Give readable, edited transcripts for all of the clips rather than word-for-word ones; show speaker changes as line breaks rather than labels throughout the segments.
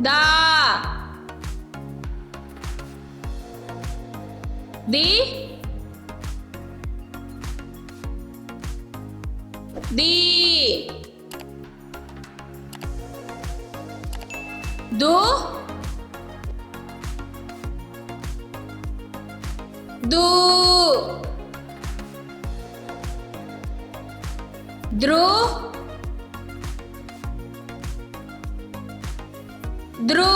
Da. Di. Di. Du. Du. Dru. Dru.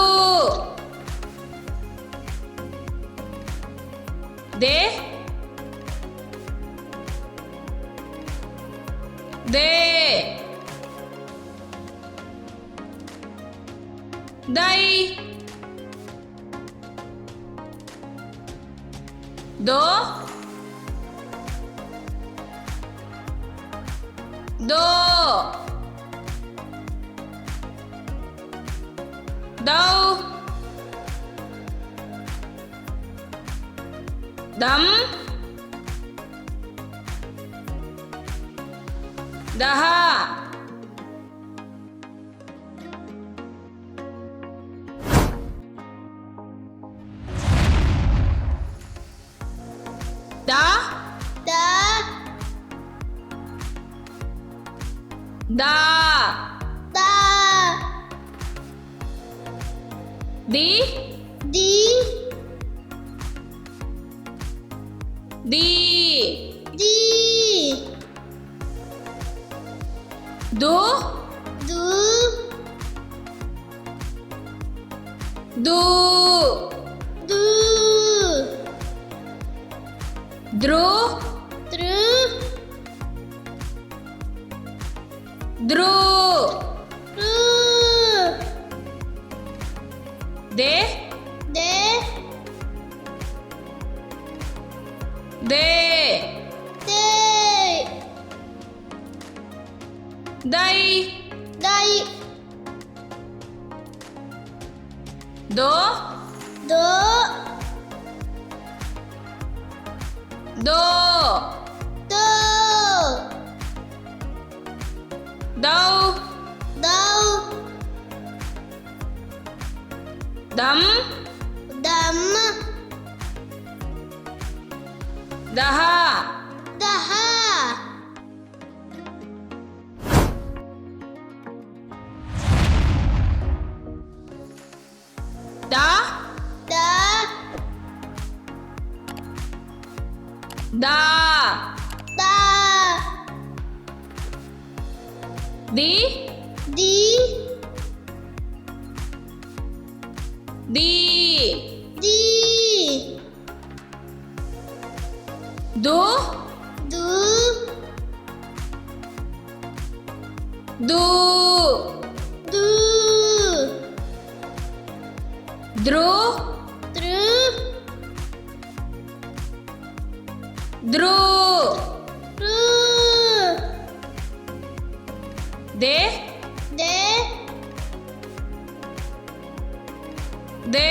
De. De. Dai. Do. Do. Dau. Dam. Daha. Da.
Da.
Da.
Da.
Di.
Di.
Di.
Di.
Du.
Du.
Du.
Du.
Dru.
Dru.
Dru.
Ru.
De.
De.
De.
De.
Dai.
Dai.
Do.
Do.
Do.
Do.
Dau.
Dau.
Dam.
Dam.
Daha.
Daha.
Da.
Da.
Da.
Da.
Di.
Di.
Di.
Di.
Du.
Du.
Du.
Du.
Dru.
Dru.
Dru.
Ru.
De.
De.
De.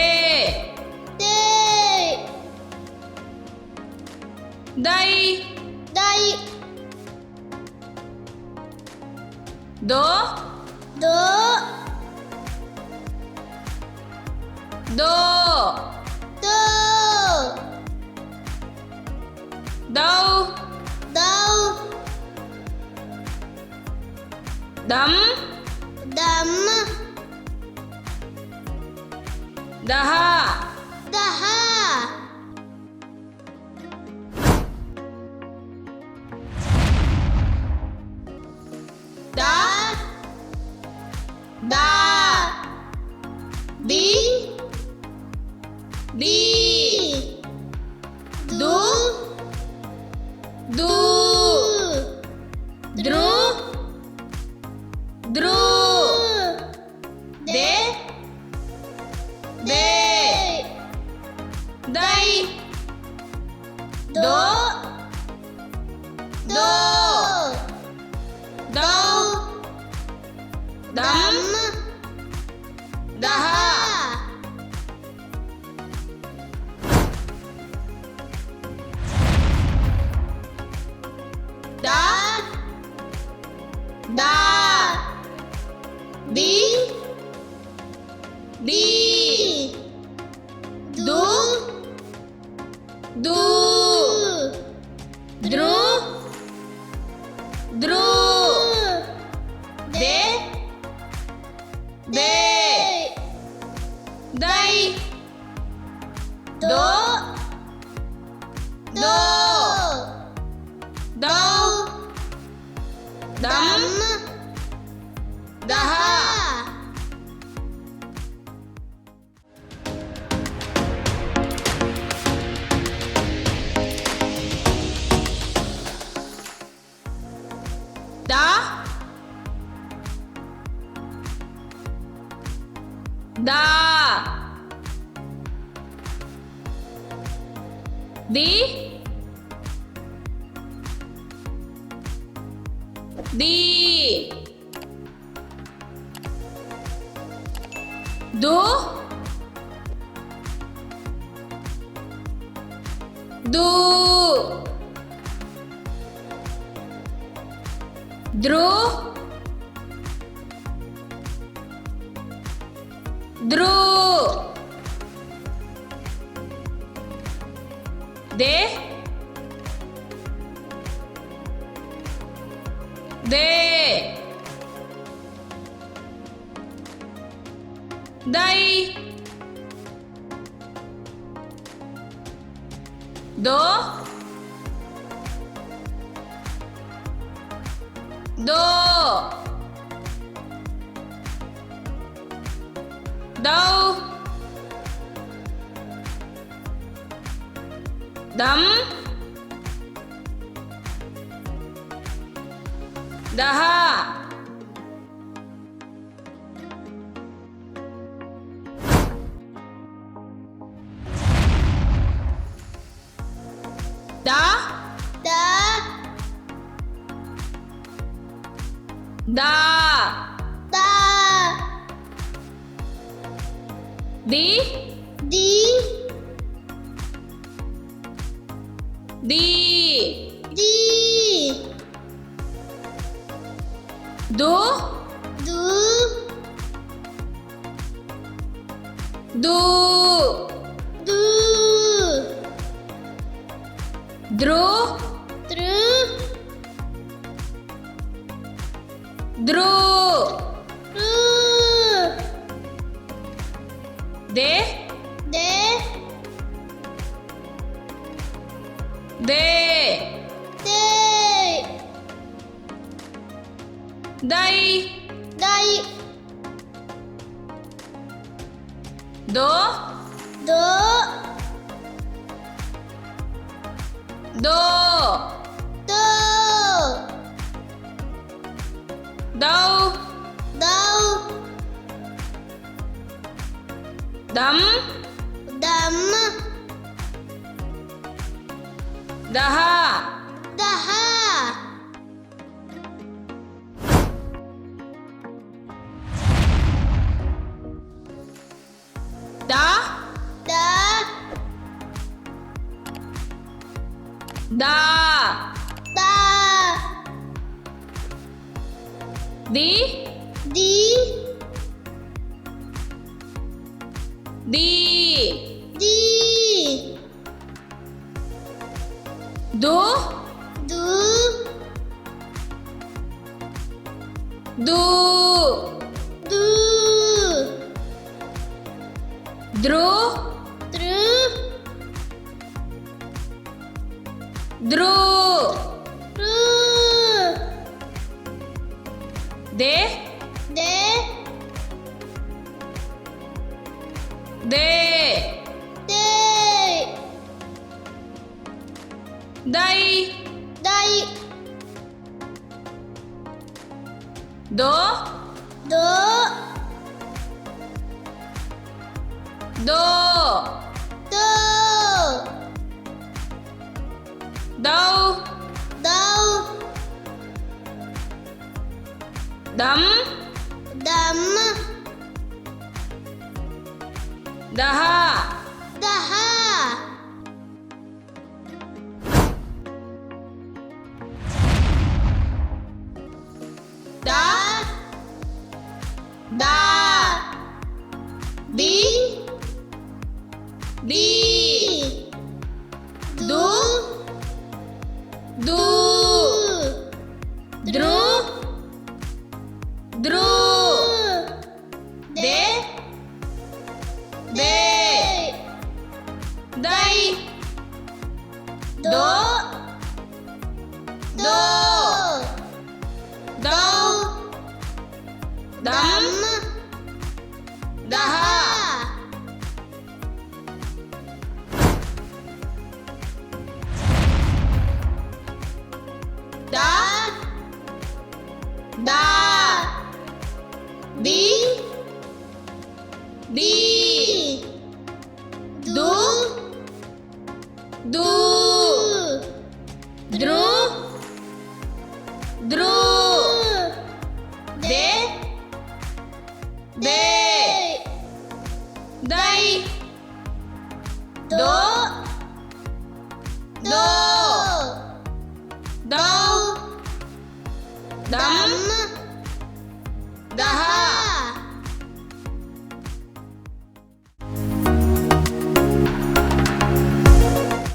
De.
Dai.
Dai.
Do.
Do.
Do.
Do.
Dau.
Dau.
Dam.
Dam.
Daha.
Daha.
Da. Da. Di. Di. Du. Du. Dru. Dru. De. De. Dai. Do. Do. Dau. Dam. Daha. Da. Da. Di. Di. Du. Dru. Dru. De. De. Dai. Do. Do. Dau. Dam. Daha. Da. Da. Di. Di. Du. Du. Dru. Dru. De. De. Dai. Do. Do. Dau. Dam. Daha. Da.
Da.
Da.
Da.
Di.
Di.
Di.
Di.
Du.
Du.
Du.
Du.
Dru.
Dru.
Dru.
Ru.
De.
De.
De.
De.
Dai.
Dai.
Do.
Do.
Do.
Do.
Dau.
Dau.
Dam.
Dam.
Daha.
Daha.
Da.
Da.
Da.
Da.
Di.
Di.
Di.
Di.
Du.
Du.
Du.
Du.
Dru.
Dru.
Dru.
Ru.
De.
De.
De.
De.
Dai.
Dai.
Do.
Do.
Do.
Do.
Dau.
Dau.
Dam.
Dam.
Daha.
Daha.
Da. Da. Di. Di. Do. Do. Dau. Dam. Daha. Da. Da. Di. Di. Du. Du. Dru. Dru. De. De. Dai. Do. Do. Dau. Dam. Daha.